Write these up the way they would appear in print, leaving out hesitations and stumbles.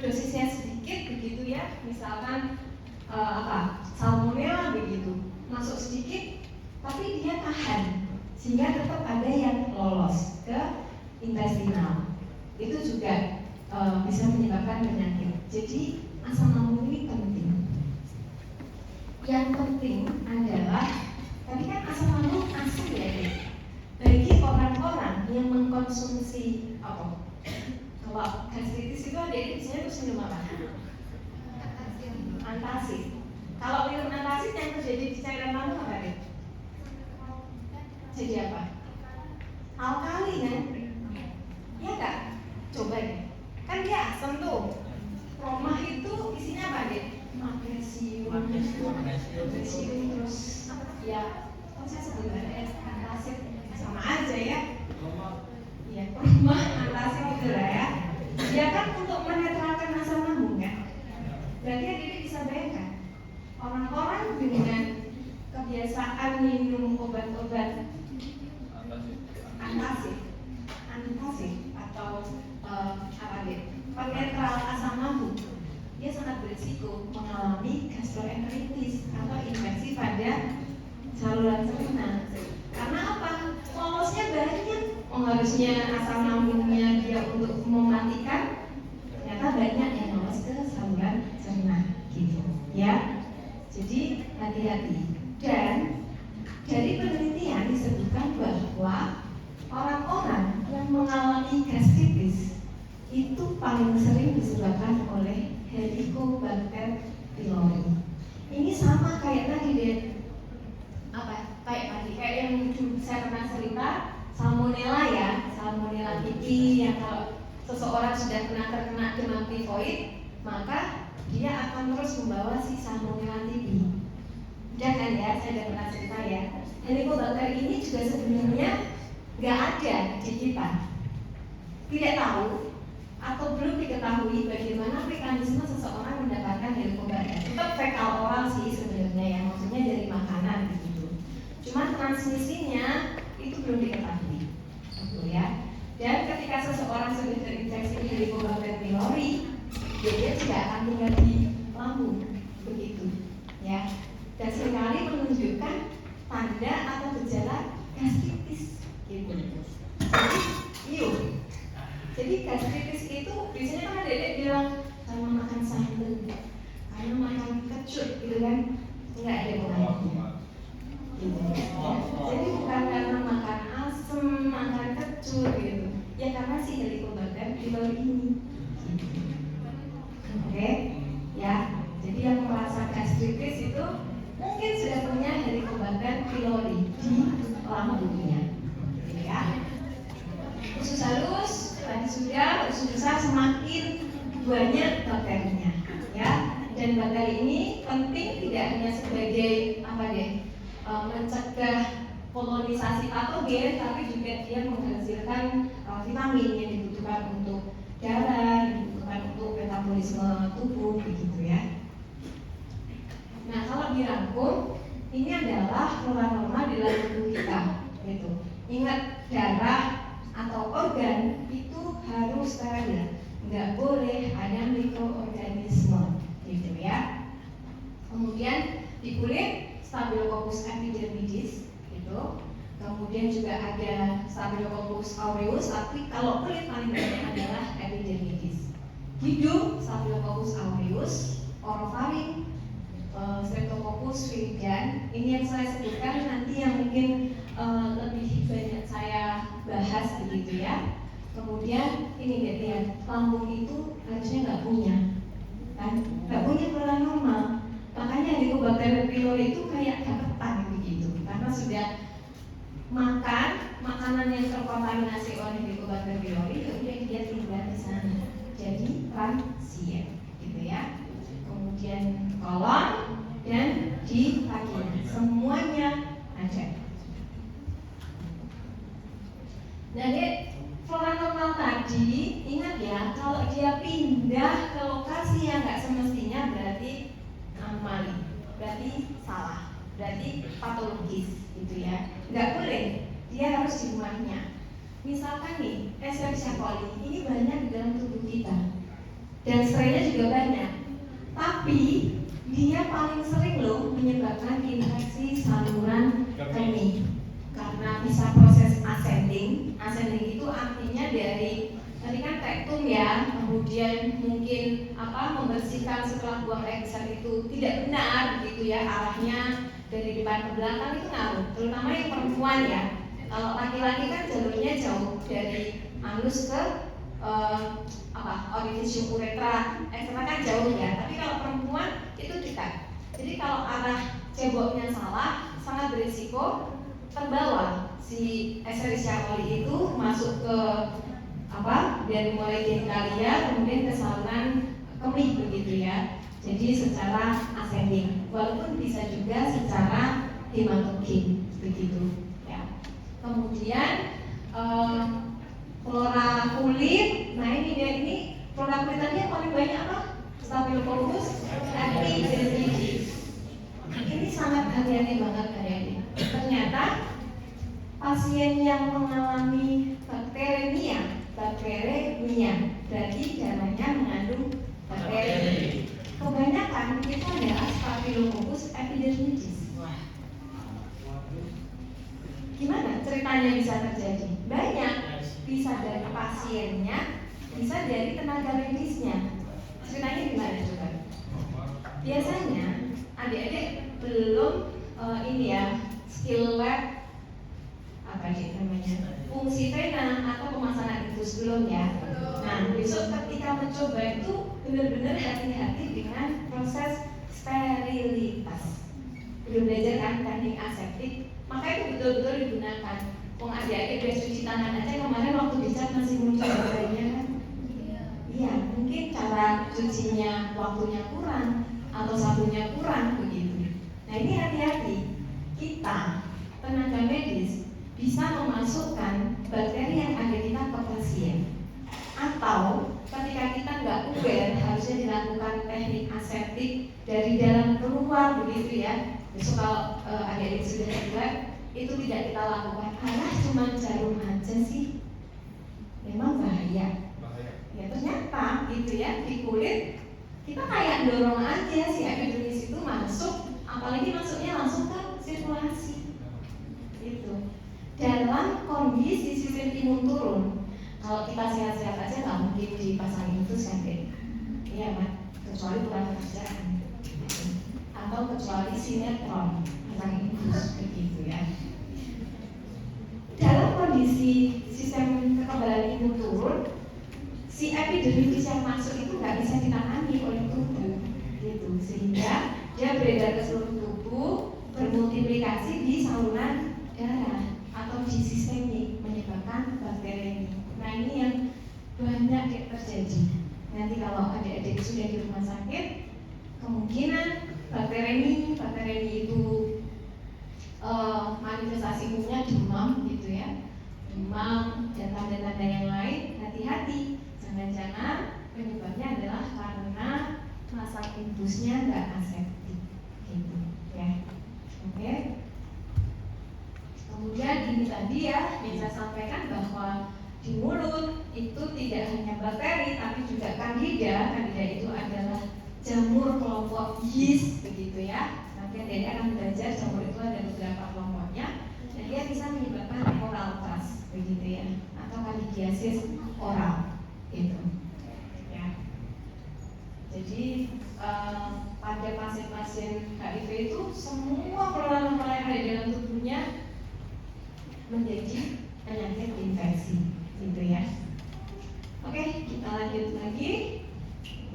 dosisnya sedikit begitu ya, misalkan salmonella begitu, masuk sedikit, tapi dia tahan sehingga tetap ada yang lolos ke intestinal. Itu juga bisa menyebabkan penyakit. Jadi asam lambung ini penting. Yang penting adalah tadi kan asam lambung asam ya, bagi orang-orang yang mengkonsumsi apa? Kalau gastritis itu ada biasanya terus minum apa? Antacid. Kalau minum antacid yang terjadi di cairan lambung apa deh? Jadi apa? Alkali kan? Ya nggak? Coba deh. Kan dia asam tuh. Promah itu isinya apa deh? Magnesium terus ya. Kok saya sebenarnya antacid sama aja ya? Ya, promah antacid gitu lah ya. Dia kan untuk menetralkan asam lambung kan? Berarti jadi bisa bayangkan orang-orang dengan kebiasaan minum obat-obat antacid atau penetral asam lambung, dia sangat berisiko mengalami gastroenteritis atau infeksi pada saluran cerna. Karena apa? Lolosnya banyak. Harusnya asam lambungnya dia untuk mematikan, ternyata banyak yang lolos ke saluran cerna, gitu ya. Jadi hati-hati. Dan dari penelitian disebutkan bahwa orang-orang yang mengalami gastritis itu paling sering disebabkan oleh Helicobacter pylori. Ini sama kayak tadi deh, kayak yang saya pernah cerita, salmonella ya, salmonella tipi, yang kalau seseorang sudah terkena demam tifoid, maka dia akan terus membawa si salmonella tipi. Udah kan ya, saya sudah pernah cerita ya. Helicobacter ini juga sebenarnya nggak ada di kita, tidak tahu atau belum diketahui bagaimana mekanisme seseorang mendapatkan Helicobacter. Tetap fekal oral sih sebenarnya ya, maksudnya dari makanan gitu. Cuma transmisinya itu belum diketahui, gitu ya. Dan ketika seseorang sudah terinfeksi Helicobacter pylori, dia tidak akan tinggal di lambung, begitu ya. Dan seringkali menunjukkan tanda atau gejala gastritis, gitu. Jadi gastritis itu biasanya kan Dedek bilang karena makan sambal, karena makan kecut, gitu kan? Enggak ada hubungannya. Gitu. Jadi bukan karena makan asam, makan kecut, gitu. Ya karena si Helicobacter pylori ini. Gitu. Oke, ya. Jadi yang merasa gastritis itu mungkin sudah punya Helicobacter pylori di lambungnya, gitu ya. Usus halus tadi sudah, usus besar semakin banyak bakterinya, ya. Dan bakteri ini penting tidak hanya sebagai mencegah kolonisasi patogen, tapi juga dia menghasilkan vitamin yang dibutuhkan untuk darah, yang dibutuhkan untuk metabolisme tubuh, begitu ya. Nah, kalau dirangkum, ini adalah norma-norma di dalam tubuh kita, gitu. Ingat, darah atau organ itu harus steril, nggak boleh ada mikroorganisme, gitu ya. Kemudian di kulit Staphylococcus epidermidis, gitu. Kemudian juga ada Staphylococcus aureus, tapi kalau kulit paling banyak adalah epidermidis. Hidung Staphylococcus aureus, orofaring, Streptococcus viridian. Ini yang saya sebutkan, nanti yang mungkin lebih banyak saya bahas begitu ya. Kemudian ini lihat, lambung itu harusnya nggak punya, kan? Nggak punya flora normal. Makanya Helicobacter pylori itu kayak dapetan begitu, karena sudah makan makanan yang terkontaminasi oleh Helicobacter pylori, kemudian dia tinggal di sana, jadi transient, gitu ya. Kemudian kolon dan di vagina semuanya ada. Jadi flora normal tadi, ingat ya, kalau dia pindah ke lokasi yang nggak semestinya berarti anomali, berarti salah, berarti patologis, gitu ya. Nggak boleh, dia harus di rumahnya. Misalkan nih, Escherichia coli ini banyak di dalam tubuh kita. dan strainnya juga banyak. Tapi dia paling sering loh menyebabkan infeksi saluran kemih karena bisa proses ascending. Ascending itu artinya dari tadi kan rektum ya, kemudian mungkin membersihkan setelah buang air besar itu tidak benar begitu ya, arahnya dari depan ke belakang itu ngaruh, terutama yang perempuan ya. Kalau laki-laki kan jalurnya jauh dari anus ke orificium uretra, ekstra kan jauh ya. Tapi kalau perempuan itu dekat. Jadi kalau arah ceboknya salah, sangat berisiko terbawa si Escherichia coli itu masuk ke dari mulai genitalia kemudian ke saluran kemih begitu ya. Jadi secara ascending, walaupun bisa juga secara hematogin begitu ya. Kemudian flora kulit, nah ini flora kulit tadi yang paling banyak apa? Staphylococcus epidermidis. Ini sangat hati-hati banget adik-adik. Ternyata pasien yang mengalami bakteremia berarti darahnya mengandung bakteri. Kebanyakan itu adalah Staphylococcus epidermidis. Gimana ceritanya bisa terjadi? Banyak, bisa dari pasiennya, bisa dari tenaga medisnya. Ceritanya gimana coba? Biasanya adik-adik belum skill lab fungsi vena atau pemasangan infus belum ya. Nah besok ketika mencoba itu benar-benar hati-hati dengan proses sterilitas. Belum belajar kan teknik aseptik, maka itu betul-betul digunakan. Adik-adik udah cuci tangan aja kemarin waktu dicat masih muncul bakteri kan? Iya, mungkin cara cucinya waktunya kurang atau sabunnya kurang begitu. Nah ini hati-hati, kita tenaga medis bisa memasukkan bakteri yang ada di kita ke pasien. Atau ketika kita nggak aware harusnya dilakukan teknik aseptik dari dalam keluar begitu ya. Besok kalau adik-adik sudah lab itu tidak kita lakukan. Cuma jarum aja sih, memang bahaya. Ya ternyata gitu ya, di kulit kita kayak dorong aja si epidermis itu masuk, apalagi masuknya langsung ke sirkulasi gitu. Dalam kondisi sistem imun turun, kalau kita sehat-sehat aja nggak mungkin dipasangin infus kan deh, iya kan? Kecuali kurang kerjaan atau kecuali sinetron pasangin infus begitu ya. Dalam kondisi sistem kekebalan imun turun, si epidermis yang masuk itu nggak bisa ditangani oleh tubuh, gitu, sehingga dia beredar ke seluruh tubuh, bermultiplikasi di saluran darah atau di sistemik menyebabkan bakteri. Nah ini yang banyak terjadi. Nanti kalau adik-adik sudah di rumah sakit, kemungkinan bakteri itu manifestasi umumnya demam gitu ya, demam dan tanda-tanda yang lain. Hati-hati, jangan-jangan penyebabnya adalah karena masa infusnya nggak aseptik gitu ya. Oke. Kemudian ini tadi ya yang saya sampaikan bahwa di mulut itu tidak hanya bakteri tapi juga candida. Candida itu adalah jamur kelompok yeast begitu ya. Nanti adik akan belajar jamur itu ada beberapa kelompoknya dan dia bisa menyebabkan oral thrush begitu ya, atau candidiasis oral gitu ya. Jadi pada pasien-pasien HIV itu semua peran-peran yang ada di dalam tubuhnya menjadi penyakit infeksi gitu ya. Oke, kita lanjut lagi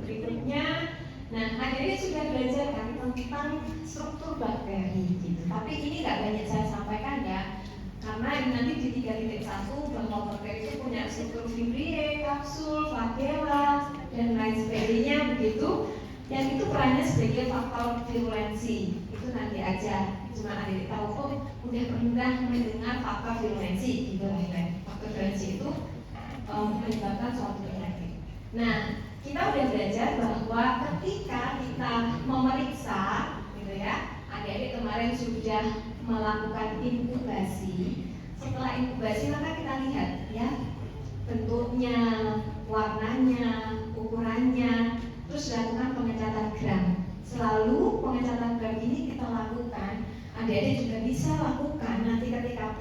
berikutnya. Nah, adik-adik sudah belajar kan tentang struktur bakteri gitu. Tapi ini nggak banyak saya sampaikan ya, karena ini nanti di 3.1 bahwa bakteri itu punya struktur fibriae, kapsul, flagella dan lain sebagainya begitu. Yang itu perannya sebagai faktor virulensi. Itu nanti aja. Cuma adik tahu kok udah pernah mendengar faktor virulensi gitu lah ya. Faktor virulensi itu menyebabkan suatu penyakit. Nah, kita udah belajar bahwa ketika kita memeriksa gitu ya, adik-adik kemarin sudah melakukan inkubasi. Setelah inkubasi maka kita lihat ya bentuknya, warnanya, ukurannya,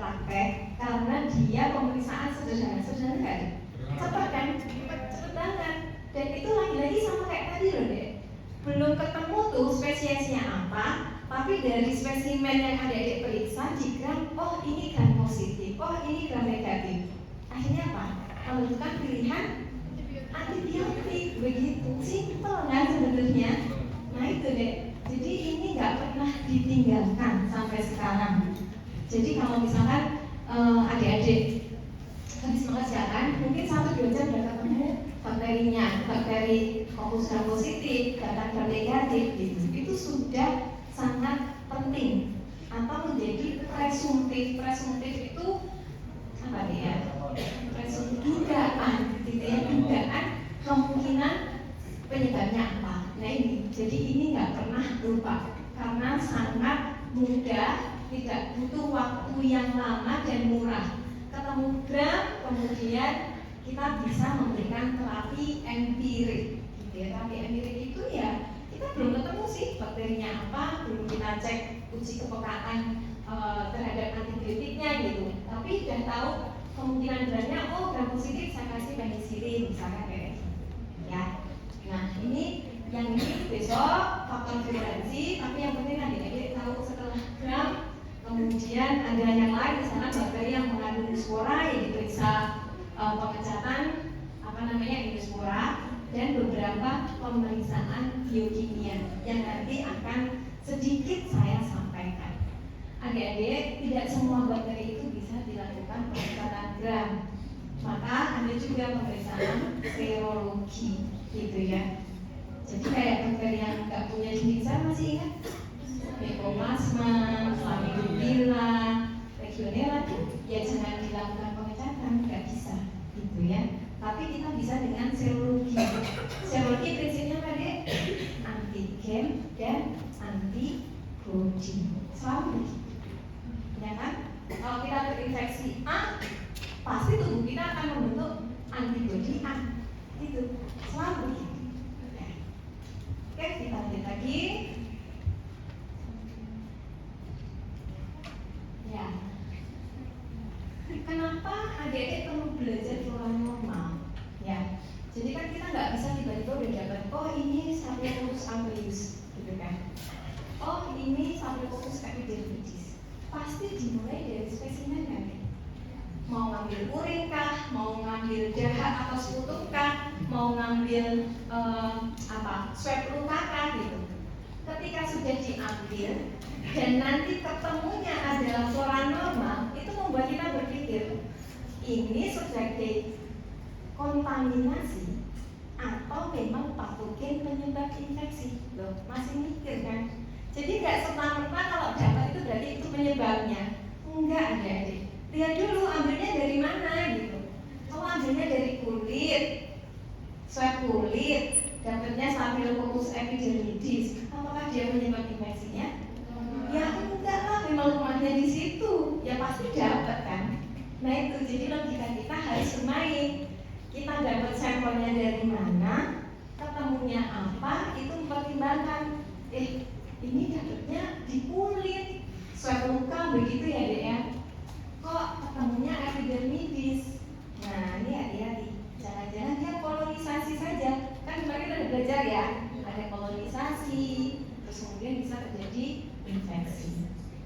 praktek karena dia pemeriksaan sederhana kan? Cepat kan? Cepet banget. Dan itu lagi-lagi sama kayak tadi loh deh. Belum ketemu tuh spesiesnya apa, tapi dari spesimen yang adik-adik periksa digram, oh ini gram positif, oh ini gram negatif. Akhirnya apa? Menentukan pilihan antibiotik, begitu simple kan sebenarnya. Nah itu deh. Jadi ini nggak pernah ditinggalkan sampai sekarang. Jadi kalau misalkan adik-adik habis mengerjakan, mungkin 1-2 jam udah ketemu bakterinya, bakteri Coccus gram positif, gram negatif, gitu. Itu sudah sangat penting atau menjadi presumtif. Presumtif itu apa ya? Presumtif dugaan, gitu ya, dugaan kemungkinan penyebabnya apa. Nah ini, jadi ini nggak pernah lupa karena sangat mudah, tidak butuh waktu yang lama dan murah. Ketemu gram, kemudian kita bisa memberikan terapi empirik, gitu ya. Terapi empirik itu ya kita belum ketemu sih bakterinya apa, belum kita cek uji kepekaan terhadap antibiotiknya gitu. Tapi sudah tahu kemungkinan gramnya, oh gram positif saya kasih penisilin misalkan kayak gitu, ya. Nah ini yang ini besok faktor virulensi, tapi yang penting adik-adik tahu setelah gram, kemudian ada yang lain di sana bakteri yang mengandung spora yang diperiksa pengecatan endospora dan beberapa pemeriksaan biokimia yang nanti akan sedikit saya sampaikan. Adik-adik, tidak semua bakteri itu bisa dilakukan pemeriksaan gram, maka ada juga pemeriksaan serologi, gitu ya. Jadi kayak bakteri yang nggak punya dinding sel, masih ingat? Mycoplasma, Chlamydia, Legionella, ya jangan dilakukan pengecatan, nggak bisa, gitu ya. Tapi kita bisa dengan serologi. Serologi prinsipnya apa deh? Antigen dan antibody. Selalu begitu, ya kan? Kalau kita terinfeksi A, pasti tubuh kita akan membentuk antibody A. Itu selalu begitu. Oke, kita lanjut lagi. Ya, kenapa adik-adik perlu belajar flora normal? Ya, jadi kan kita nggak bisa tiba-tiba udah dapat, oh ini Staphylococcus aureus, gitu kan? Oh ini Staphylococcus epidermidis. Pasti dimulai dari spesimen kan? Mau ngambil urin kah, mau ngambil dahak atau sekutu kah, mau ngambil swab luka kah gitu. Ketika sudah diambil dan nanti ketemunya adalah flora normal, itu membuat kita berpikir ini sebagai kontaminasi atau memang patogen penyebab infeksi. Loh, masih mikir kan? Jadi nggak serta-merta kalau dapat itu berarti itu penyebabnya. Enggak, adik-adik. Lihat dulu ambilnya dari mana gitu. Kalau ambilnya dari kulit, swab kulit, dapatnya Staphylococcus epidermidis, apakah dia penyebab infeksinya? Ya enggak lah, memang rumahnya di situ, ya pasti dapat kan. Nah itu, jadi logika kita harus bermain. Kita dapat sampelnya dari mana, ketemunya apa, itu mempertimbangkan. Ini dapatnya di kulit, swab luka begitu ya dek ya. Kok ketemunya epidermidis? Nah ini hati-hati, jangan-jangan dia kolonisasi saja. Kan kemarin kita udah belajar ya, ada kolonisasi, terus kemudian bisa terjadi infeksi.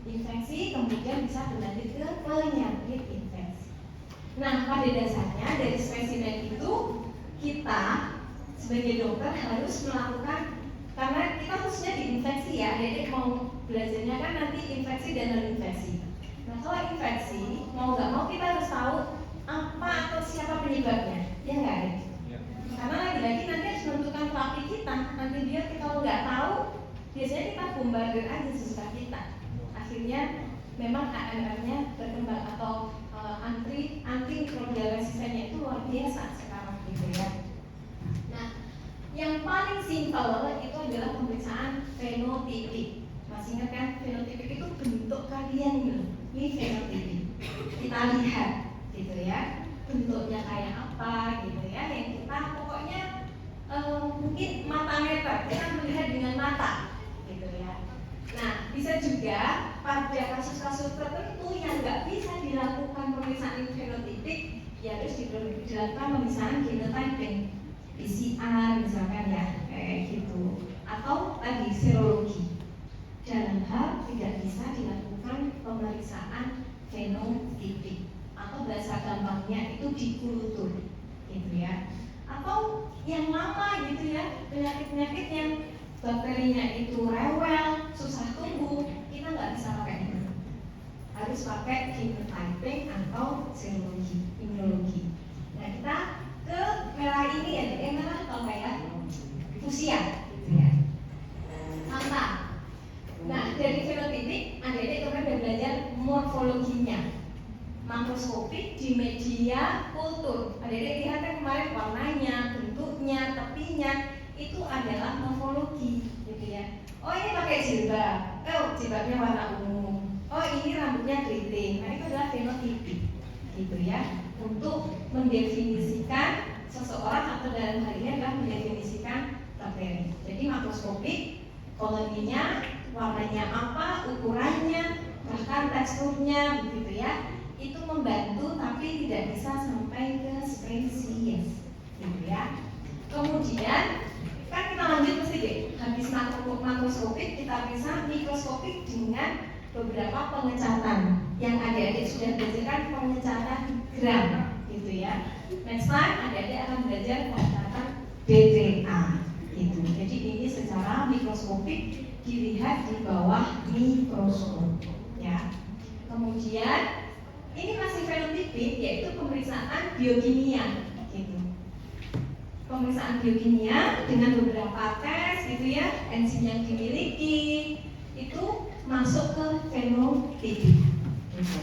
Infeksi kemudian bisa berlanjut ke penyakit infeksi. Nah pada dasarnya dari spesimen itu kita sebagai dokter harus melakukan, karena kita khususnya di infeksi ya, jadi mau belajarnya kan nanti infeksi dan non infeksi. Nah kalau infeksi mau nggak mau kita harus tahu apa atau siapa penyebabnya, ya nggak ya? Karena lagi-lagi nanti harus menentukan terapi kita. Nanti dia kalau nggak tahu, biasanya kita bombardir aja sesuka kita. Akhirnya memang AMR-nya berkembang atau antimikrobial resistennya itu luar biasa sekarang gitu ya. Nah, yang paling simpel itu adalah pemeriksaan fenotipik. Masih ingat kan fenotipik itu bentuk kalian gitu. Ini fenotipik. Kita lihat gitu ya, bentuknya kayak apa gitu ya. Yang kita pokoknya mungkin mata meter, kita melihat dengan mata gitu ya. Nah, bisa juga pada kasus-kasus tertentu yang nggak bisa dilakukan pemeriksaan fenotipik, ya harus dilakukan pemeriksaan genotyping, PCR misalkan ya, kayak gitu, atau tadi serologi. Dalam hal tidak bisa dilakukan pemeriksaan fenotipik atau bahasa gampangnya itu dikultur, gitu ya. Atau yang lama gitu ya, penyakit-penyakit yang bakterinya itu rewel, susah tumbuh, kita nggak bisa pakai itu. Harus pakai genotyping atau serologi, imunologi. Nah kita ke merah ini ya, merah atau kayak fusia, gitu ya. Mantap. Nah dari fenotipik, adik-adik kemarin udah belajar morfologinya, makroskopik di media kultur. Adik-adik lihat kan kemarin warnanya, bentuknya, tepinya itu adalah morfologi, gitu ya. Oh ini pakai jilbab, oh jilbabnya warna ungu. Oh ini rambutnya keriting. Nah itu adalah fenotipik, gitu ya. Untuk mendefinisikan seseorang atau dalam hal ini adalah mendefinisikan bakteri. Jadi makroskopik, koloninya, warnanya apa, ukurannya, bahkan teksturnya, begitu ya. Itu membantu tapi tidak bisa sampai ke spesies, gitu ya. Kemudian kan kita lanjut mesti deh, habis makroskopik kita bisa mikroskopik dengan beberapa pengecatan yang adik-adik sudah belajar kan, pengecatan gram, gitu ya. Next time adik-adik akan belajar pengecatan BTA, gitu. Jadi ini secara mikroskopik dilihat di bawah mikroskop, ya. Kemudian ini masih fenotipik, yaitu pemeriksaan biokimia, gitu. Pemeriksaan biokimia dengan beberapa tes, gitu ya, enzim yang dimiliki itu masuk ke fenotipik, gitu.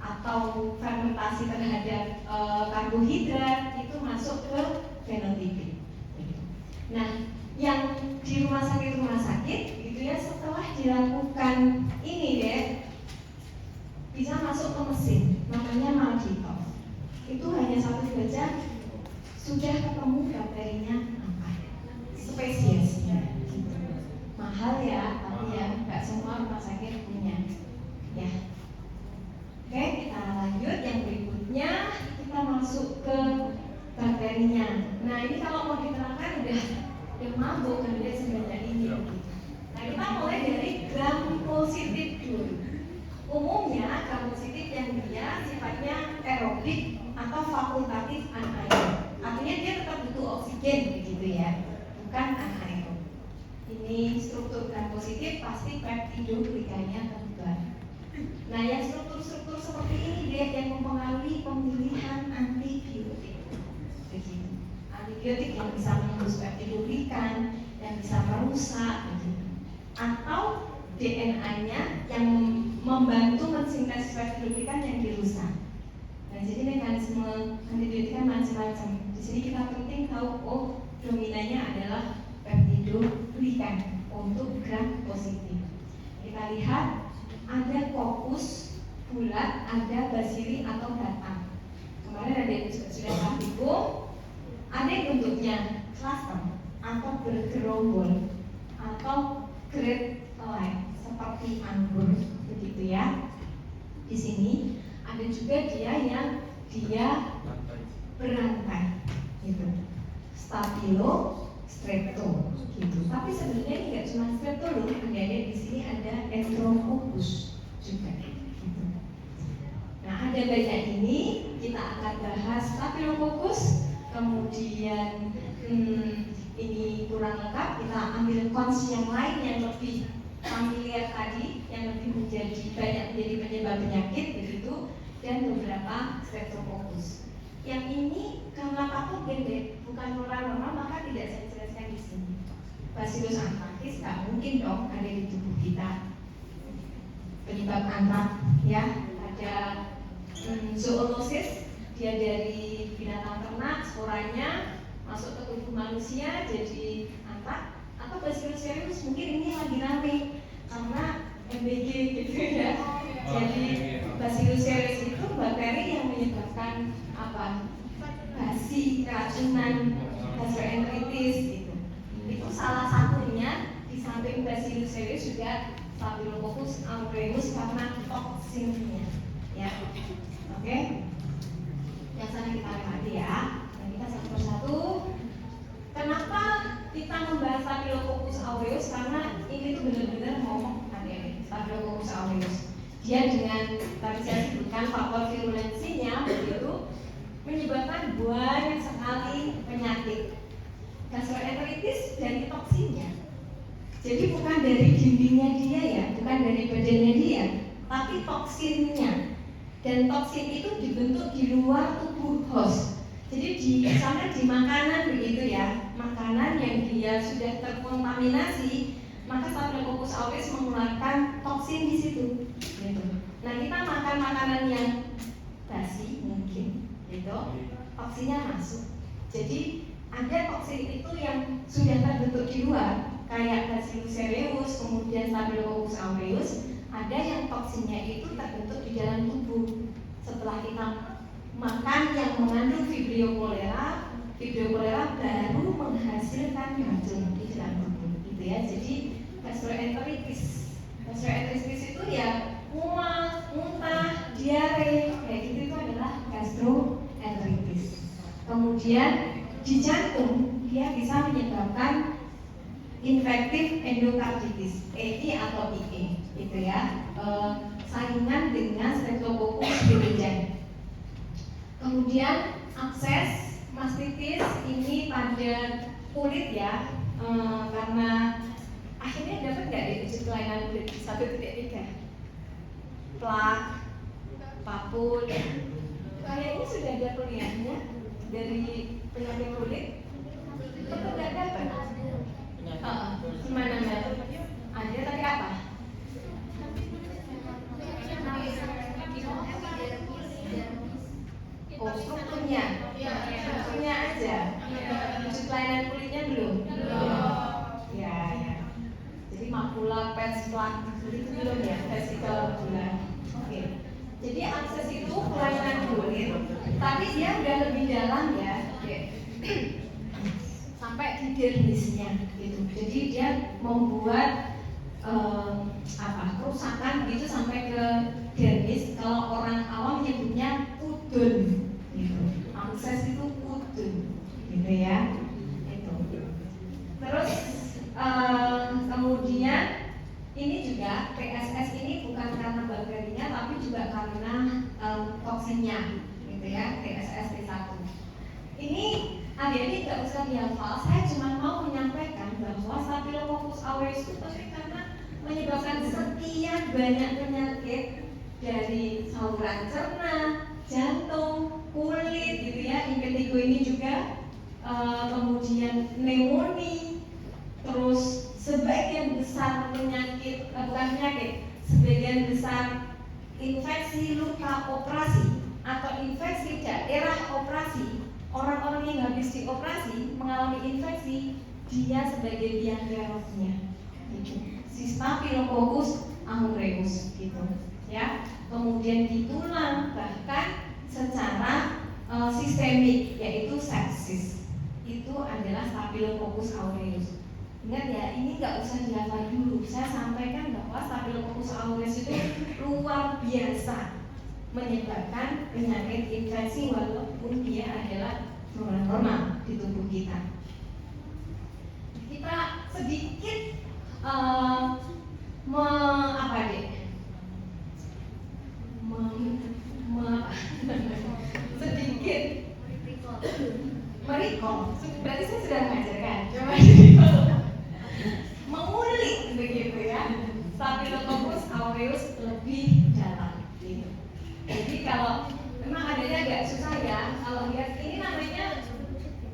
Atau fermentasi terhadap karbohidrat itu masuk ke fenotipik, gitu. Nah, yang di rumah sakit, gitu ya, setelah dilakukan ini deh, bisa masuk ke mesin, namanya Malditos. Itu hanya 1-2 jam sudah ketemu bakterinya apa, spesiesnya, gitu. Mahal ya, tapi ya nggak semua rumah sakit punya, ya. Oke, kita lanjut yang berikutnya, kita masuk ke bakterinya. Nah ini kalau mau diterangkan udah mabuk kan dia sebenarnya ini. Nah kita mulai dari gram positif dulu. Umumnya gram positif yang dia sifatnya aerobik atau fakultatif anaerob. Artinya dia tetap butuh oksigen begitu ya, bukan anaerob. Ini struktur gram positif pasti peptidoglikanya tebal. Nah yang struktur-struktur seperti ini dia yang mempengaruhi pemilihan antibiotik. Begitu. Antibiotik yang bisa menembus peptidoglikan, yang bisa merusak, begitu. Atau DNA-nya yang membantu mensintesis peptidoglikan yang dirusak. Nah, jadi mekanisme antibiotik kan macam-macam. Di sini kita penting tahu, oh dominannya adalah peptidoglikan untuk gram positif. Kita lihat ada kokus bulat, ada basili atau batang. Kemarin ada yang sudah praktikum, ada yang bentuknya cluster atau bergerombol atau grade line seperti anggur, begitu ya. Di sini ada juga dia yang berantai, gitu. Stabilo, strepto, gitu. Tapi sebenarnya ini nggak cuma strepto loh, ada di sini ada enterococcus juga, gitu. Nah ada banyak ini, kita akan bahas Staphylococcus, kemudian ini kurang lengkap, kita ambil kons yang lain yang lebih familiar tadi, yang lebih banyak menjadi penyebab penyakit begitu, dan beberapa Streptococcus. Yang ini karena patogen bukan normal, maka tidak saya jelaskan di sini. Bacillus anthracis nggak mungkin dong ada di tubuh kita. Penyebab antrak ya, ada zoonosis, dia dari binatang ternak, sporanya masuk ke tubuh manusia jadi antrak. Atau Bacillus cereus mungkin ini lagi rame karena MBG gitu ya. Jadi Bacillus cereus itu bakteri yang menyebabkan apa? Basi, keracunan, gastroenteritis gitu. Itu salah satunya. Di samping Bacillus cereus juga Staphylococcus aureus karena toksinnya, ya. Oke. Yang sana kita lewati ya. Dan kita satu persatu. Kenapa kita membahas Staphylococcus aureus? Karena ini tuh benar-benar ngomong adik-adik. Staphylococcus aureus. Dia dengan tadi saya sebutkan faktor virulensinya begitu menyebabkan banyak sekali penyakit. Gastroenteritis dari toksinnya. Jadi bukan dari dindingnya dia ya, bukan dari badannya dia, tapi toksinnya. Dan toksin itu dibentuk di luar tubuh host. Jadi di sana di makanan begitu ya, makanan yang dia sudah terkontaminasi, maka Staphylococcus aureus mengeluarkan toksin di situ. Gitu. Nah kita makan makanan yang basi mungkin, gitu, toksinnya masuk. Jadi ada toksin itu yang sudah terbentuk di luar, kayak Bacillus cereus, kemudian Staphylococcus aureus. Ada yang toksinnya itu terbentuk di dalam tubuh setelah kita makan yang mengandung Vibrio cholera baru menghasilkan racun di dalam tubuh, gitu ya. Jadi gastroenteritis itu ya mual, muntah, diare, kayak gitu itu adalah gastroenteritis. Kemudian di jantung dia bisa menyebabkan infektif endokarditis, EI atau IE, gitu ya. Saingan dengan Streptococcus viridans. Kemudian abses mastitis ini pada kulit ya, karena akhirnya dapat nggak di uji kelainan kulit 1.3 plak, papul, kayaknya sudah ada kuliahnya dari penyakit kulit, tetap nggak dapat. Gimana mbak? Ada tapi apa? Oh, strukturnya aja. Uji kelainan kulitnya belum. Ya. Jadi makula, pes, plak, itu belum ya, vesikel bulan. Oke. Jadi akses itu kelainan kulit, tapi dia udah lebih dalam ya. Sampai di dermisnya gitu. Jadi dia membuat kerusakan gitu sampai ke dermis. Kalau orang awam menyebutnya pudun gitu. Akses itu pudun gitu ya. Itu. Terus kemudian ini juga PSS ini bukan karena bakterinya tapi juga karena toksinnya gitu ya, PSS T1. Ini adik-adik nggak usah dihafal, saya cuma mau menyampaikan bahwa Staphylococcus aureus itu pasti karena menyebabkan sekian banyak penyakit dari saluran cerna, jantung, kulit gitu ya, impetigo ini juga, kemudian pneumonia, terus sebagian besar sebagian besar infeksi luka operasi atau infeksi daerah operasi. Orang-orang yang habis dioperasi mengalami infeksi, dia sebagai biang keroknya, gitu. Si Staphylococcus aureus, gitu, ya. Kemudian di tulang bahkan secara sistemik, yaitu sepsis, itu adalah Staphylococcus aureus. Ingat ya, ini nggak usah dihafal dulu. Saya sampaikan bahwa Staphylococcus aureus itu luar biasa menyebabkan penyakit infeksi walaupun dia adalah normal di tubuh kita. Kita sedikit sedikit merecall. Berarti saya sudah mengajarkan. Coba mengulik begitu ya. Staphylococcus aureus lebih dalam. Gitu. Jadi kalau memang adanya agak susah ya, kalau lihat ini namanya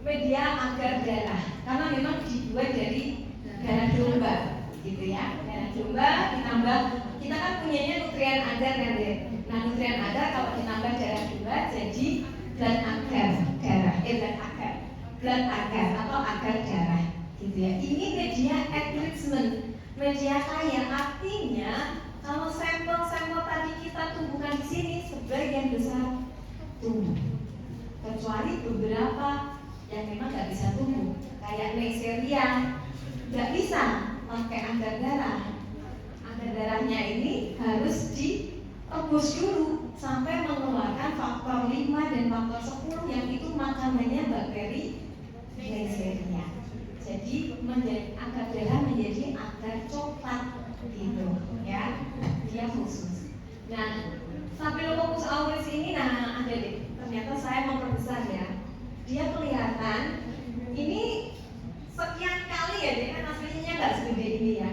media agar darah, karena memang dibuat dari darah domba, gitu ya. Darah domba ditambah, kita kan punyanya nutrien agar kan ya. Nah nutrien agar kalau ditambah darah domba jadi blood agar darah, blood agar atau agar darah, gitu ya. Ini media enrichment, media kaya, artinya kalau sampel-sampel tadi kita tumbuhkan di sini sebagian besar tumbuh, kecuali beberapa yang memang nggak bisa tumbuh, kayak Neisseria nggak bisa pakai agar darah darahnya ini harus direbus dulu sampai mengeluarkan faktor 5 dan faktor 10 yang itu makanannya bakteri Neisseria. Jadi agar darah menjadi agar coklat gitu ya, dia khusus. Nah, Staphylococcus aureus ini ada deh. Ternyata saya memperbesar ya. Dia kelihatan ini sekian kali ya, dia kan aslinya nggak segede ini ya.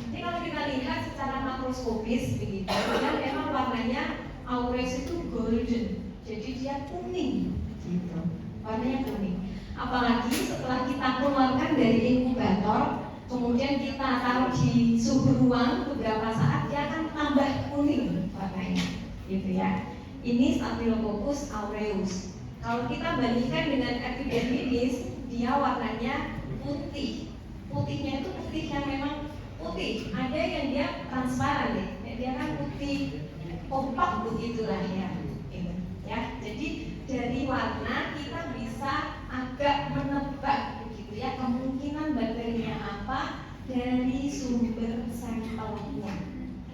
Jadi kalau kita lihat secara makroskopis begitu, dia memang warnanya aureus itu golden. Jadi dia kuning gitu. Warnanya kuning. Apalagi setelah kita keluarkan dari inkubator, kemudian kita taruh di suhu ruang beberapa saat, dia akan tambah kuning warnanya, gitu ya. Ini Staphylococcus aureus. Kalau kita bandingkan dengan epidermidis, dia warnanya putih. Putihnya itu putih yang memang putih. Ada yang dia transparan deh, dia kan putih opak begitulah ya. Gitu, ya. Jadi dari warna kita bisa agak menebak begitu ya kemungkinan bakterinya apa dari sumber sampelnya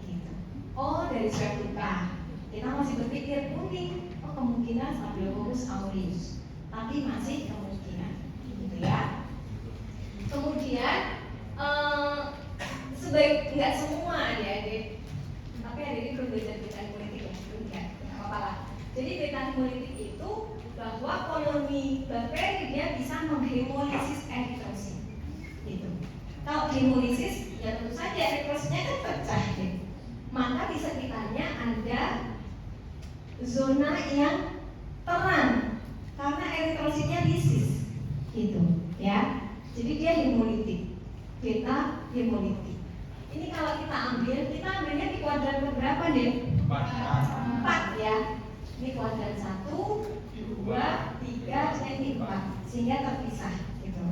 gitu. Oh, dari swab luka kita masih berpikir kuning, oh kemungkinan Staphylococcus aureus, tapi masih kemungkinan gitu ya. Kemudian sebaik nggak semua adik-adik, tapi adik-adik belum belajar beta hemolytik ya, belum ya, nggak apa-apa lah. Jadi beta hemolytik itu bahwa koloni bakteri dia bisa menghemolisis eritrosit gitu. Kalau hemolisis ya tentu saja eritrositnya kan pecah gitu. Maka di sekitarnya ada zona yang terang karena eritrositnya lisis gitu ya. Jadi dia hemolitik, beta hemolitik. Ini kalau kita ambilnya di kuadran berapa deh? 4 ya. Ini kuadran 1, 2, 3, ini 4, sehingga terpisah gitu.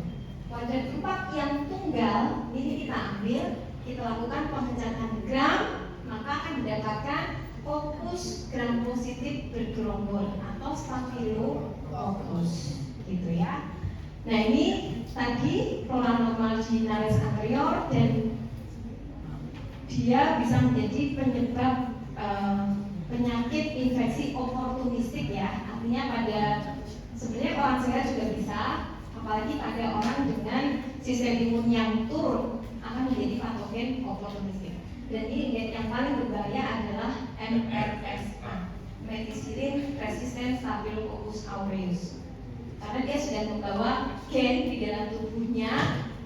Kuadran 4 yang tunggal ini kita ambil, kita lakukan pemecatan gram, maka akan mendapatkan Coccus gram positif bergerombol atau Staphylococcus gitu ya. Nah ini tadi flora normal generalis anterior dan dia bisa menjadi penyebab penyakit infeksi oportunistik ya, artinya pada sebenarnya orang sehat juga bisa, apalagi pada orang dengan sistem imun yang turun akan menjadi patogen oportunistik. Dan ini yang paling berbahaya adalah MRSA, Methicillin Resistant Staphylococcus aureus, karena dia sudah membawa gen di dalam tubuhnya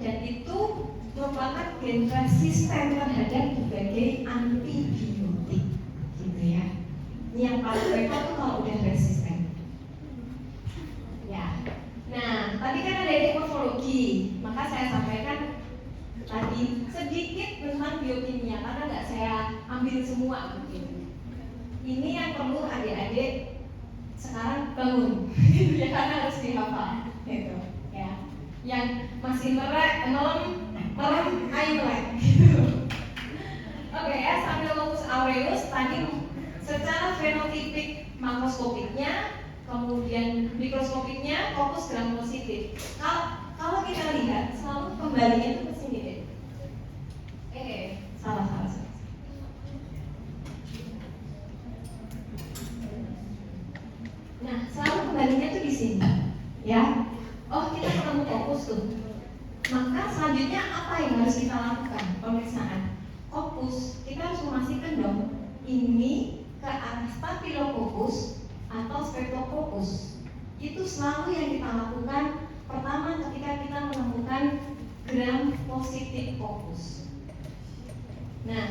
dan itu merupakan gen resisten terhadap berbagai antibiotik gitu ya. Ini yang paling repot tuh kalau udah resisten ya. Nah tadi kan ada morfologi, maka saya sampaikan tadi sedikit tentang biokimia karena nggak saya ambil semua gitu. Ini yang perlu adik-adik sekarang bangun ya, karena harus dihafal gitu ya. Yang masih merem ayo melek gitu. Oke ya, Staphylococcus aureus tadi secara fenotipik makroskopiknya, kemudian mikroskopiknya Coccus gram positif. Kalau kita lihat selalu kembalinya itu ke sini deh. Salah. Nah, selalu kembalinya tuh di sini, ya. Oh, kita ketemu Coccus tuh. Maka selanjutnya apa yang harus kita lakukan? Pemeriksaan Coccus, kita harus memastikan dong ini ke arah Staphylococcus atau Streptococcus. Itu selalu yang kita lakukan pertama ketika kita menemukan gram positif Coccus. Nah,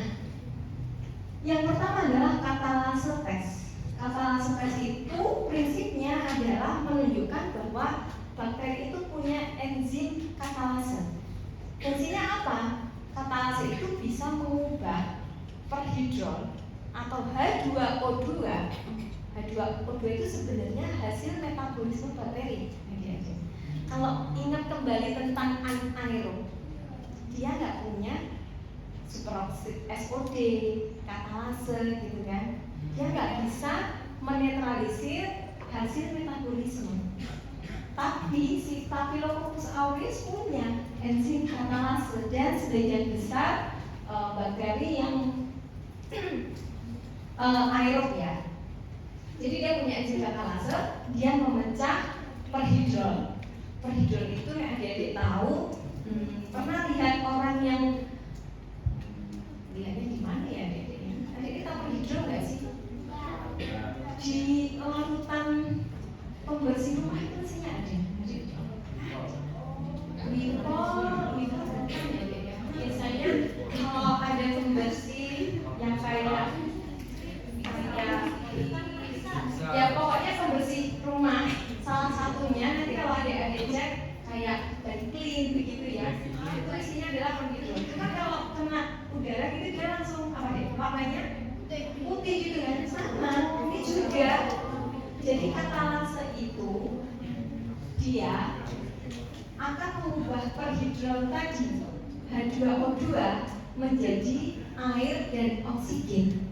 yang pertama adalah katalase tes. Katalase tes itu prinsipnya adalah menunjukkan bahwa bakteri itu punya enzim katalase. Enzimnya apa? Katalase itu bisa mengubah perhidrol atau H2O2. H2O2 itu sebenarnya hasil metabolisme bakteri. Kalau ingat kembali tentang anaerob, dia nggak punya superoksid SOD, katalase gitu kan. Dia nggak bisa menetralisir hasil metabolisme. Tapi si Staphylococcus aureus punya enzim katalase dan sebagian besar bakteri yang aerob ya. Jadi dia punya enzim katalase, dia memecah perhidrol. Perhidrol itu yang adik-adik tahu, pernah lihat orang yang lihatnya di mana ya adik-adiknya? Adik-adik tahu perhidrol nggak sih? Di larutan pembersih rumah itu mesinnya ada. Wipol bukan ya. Biasanya kalau ada pembersih yang kayak ya pokoknya pembersih rumah salah satunya nanti kalau adik-adik cek kayak clean begitu ya, itu isinya adalah perhidrol. Cuma kalau kena udara gitu dia langsung apa deh warnanya putih gitu kan. Sama ini juga. Jadi katalase itu dia akan mengubah perhidrol tadi H2O2 menjadi air dan oksigen.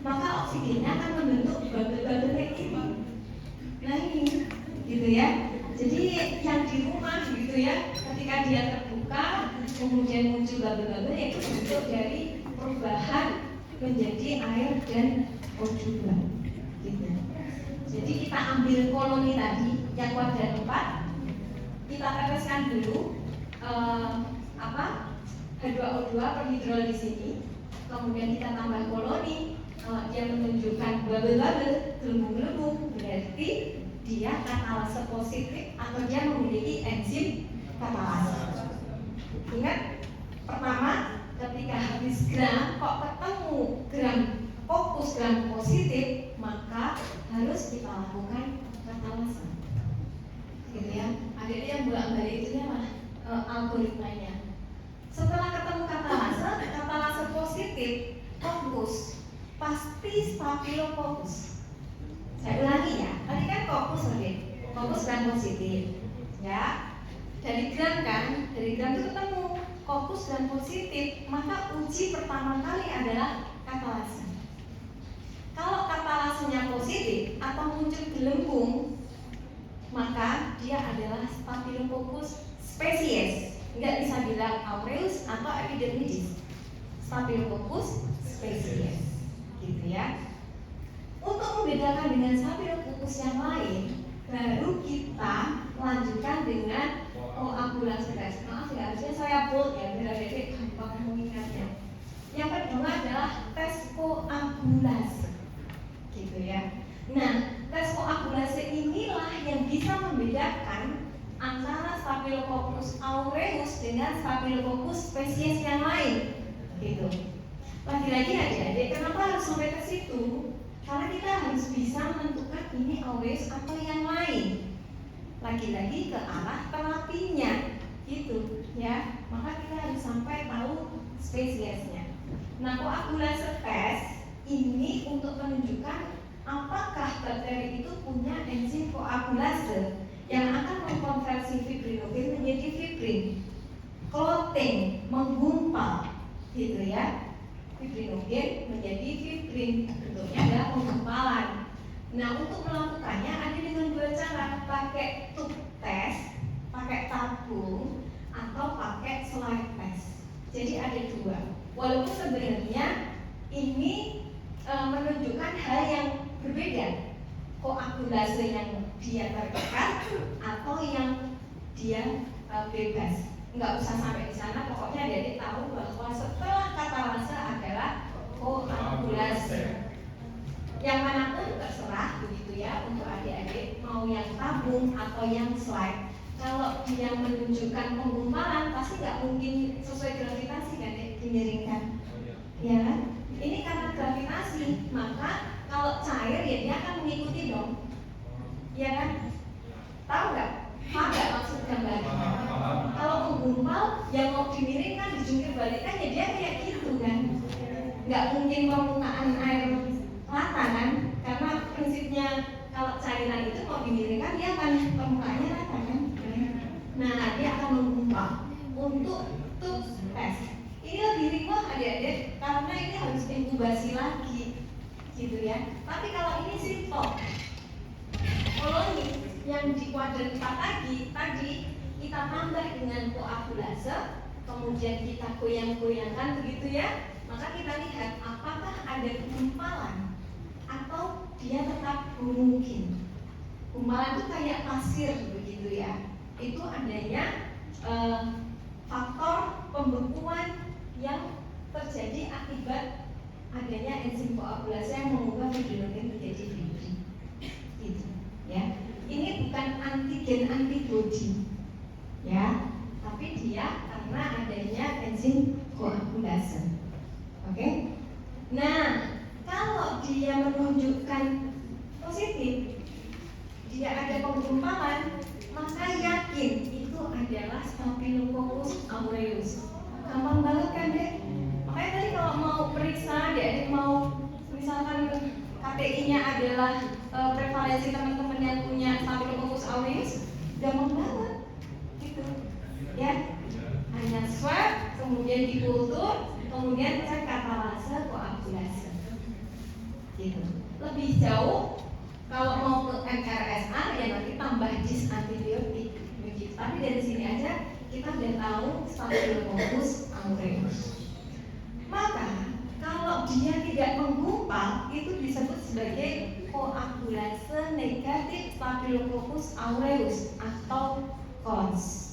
Maka oksigennya akan membentuk bubble-bubble kayak gini. Nah ini gitu ya. Jadi yang di rumah gitu ya, ketika dia terbuka kemudian muncul bubble-bubble, yaitu bentuk dari perubahan menjadi air dan O2 gitu. Jadi kita ambil koloni tadi yang kuadran 4, kita teteskan dulu H2O2 perhidrol di sini, kemudian kita tambah koloni. Kalau dia menunjukkan bubble-bubble, gelembung-gelembung, berarti dia katalase positif atau dia memiliki enzim katalase. Ingat, pertama ketika habis gram kok ketemu gram fokus gram positif, maka harus kita lakukan katalase. Gitu ya. Akhirnya yang bolak-balik itu algoritmanya. Setelah ketemu katalase positif, fokus pasti stafilococcus. Saya ulangi ya, tadi kan fokus gram positif ya. Dari gram itu ketemu fokus gram positif, maka uji pertama kali adalah katalase. Kalau katalasenya positif atau muncul gelembung, maka dia adalah Staphylococcus species. Nggak bisa bilang aureus atau epidermidis, Staphylococcus species, gitu ya. Untuk membedakan dengan Staphylococcus yang lain, baru kita lanjutkan dengan koagulase tes. Maaf ya, harusnya saya bold ya, biar adik gampang mengingatnya. Yang kedua adalah tes koagulase, gitu ya. Nah, tes koagulase inilah yang bisa membedakan antara Staphylococcus aureus dengan Staphylococcus spesies yang lain, gitu. Lagi-lagi adik-adik, kenapa harus sampai ke situ? Karena kita harus bisa menentukan ini aureus atau yang lain. Lagi-lagi ke arah terapinya, gitu ya. Maka kita harus sampai tahu spesiesnya. Nah, koagulase tes ini untuk menunjukkan apakah bakteri itu punya enzim koagulase yang akan mengkonversi fibrinogen menjadi fibrin, clotting, menggumpal, gitu ya. Fibrinogen menjadi fibrin, bentuknya adalah penggumpalan. Nah, untuk melakukannya ada dengan dua cara, pakai tube test, pakai tabung, atau pakai slide test. Jadi ada dua. Walaupun sebenarnya ini menunjukkan hal yang berbeda, koagulase yang dia tertekan atau yang dia bebas. Nggak usah sampai di sana, pokoknya adik tahu bahwa setelah katalase adalah koagulase. Yang manapun terserah begitu ya untuk adik-adik, mau yang tabung atau yang slide. Kalau dia menunjukkan penggumpalan, pasti nggak mungkin sesuai gravitasi kan dimiringkan, ya kan? Ini karena gravitasi, maka kalau cair ya dia akan mengikuti dong, ya kan? Tahu nggak? Paham nggak maksud gambarnya? Kalau menggumpal, yang mau dimiringkan, dijungkir balikkan ya dia kayak gitu kan? Nggak mungkin permukaan air rata kan? Karena prinsipnya kalau cairan itu mau dimiringkan dia akan permukaannya rata kan? Nah, dia akan menggumpal untuk tube test. Ini lebih ringan adik-adik karena ini harus inkubasi lagi, gitu ya. Tapi kalau ini simple, koloni yang di kuadran 4 tadi kita tambah dengan koagulase, kemudian kita goyang-goyangkan begitu ya. maka kita lihat apakah ada gumpalan atau dia tetap mungkin. Gumpalan itu kayak pasir begitu ya. Itu adanya faktor pembekuan yang terjadi akibat adanya enzim koagulasi yang mengubah fibrinogen menjadi fibrin. Gitu, ya. Ini bukan antigen antibody, ya, tapi dia karena adanya enzim koagulasi. Oke. Nah, kalau dia menunjukkan positif, dia ada penggumpalan, maka yakin itu adalah Staphylococcus aureus. Gampang banget kan deh? Makanya tadi kalau mau periksa, dia mau misalkan KTI-nya adalah prevalensi teman-teman yang punya Staphylococcus aureus, gampang banget, gitu, ya. Hanya swab, kemudian dikultur, kemudian cek katalase koagulasi, gitu. Lebih jauh kalau mau ke MRSA ya nanti tambah dis antibiotik, begitu. Tapi dari sini aja kita udah tahu Staphylococcus aureus. Maka kalau dia tidak menggumpal itu disebut sebagai koagulase negatif Staphylococcus aureus atau CONS.